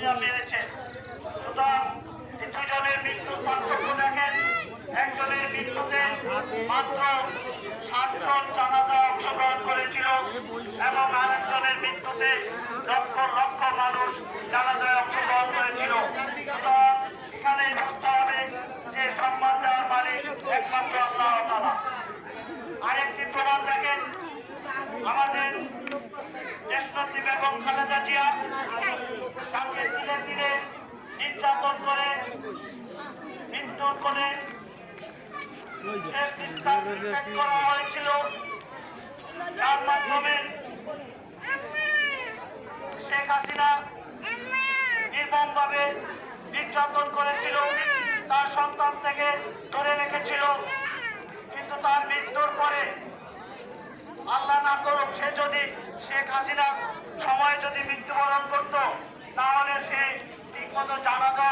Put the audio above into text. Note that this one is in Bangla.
গুলিটা মেরেছে। সুতরাং দুজনের মৃত্যুর পার্থক্য দেখেন, একজনের মৃত্যুতে মাত্র 7 জন জানাজা অংশগ্রহণ করেছিল এবং আরেকজনের মৃত্যুতে লক্ষ লক্ষ মানুষ জানাজায় অংশগ্রহণ করেছিল। সুতরাং এখানে বুঝতে হবে যে সম্মান দেওয়ার মালিক একমাত্র আল্লাহ তাআলা। আরেকটি প্রমাণ দেখেন, আমাদের দেশনেত্রী বেগম খালেদা জিয়া, তাকে ধীরে ধীরে নির্যাতন করে মৃত্যুর কোণে করা হয়েছিল, তার মাধ্যমে শেখ হাসিনা নির্মমভাবে নির্যাতন করেছিল, তার সন্তান থেকে ধরে রেখেছিল। কিন্তু তার মৃত্যুর পরে আল্লাহ না করুক সে যদি শেখ হাসিনা সময় যদি মৃত্যুবরণ করত, তাহলে সে ঠিকমতো জানাজা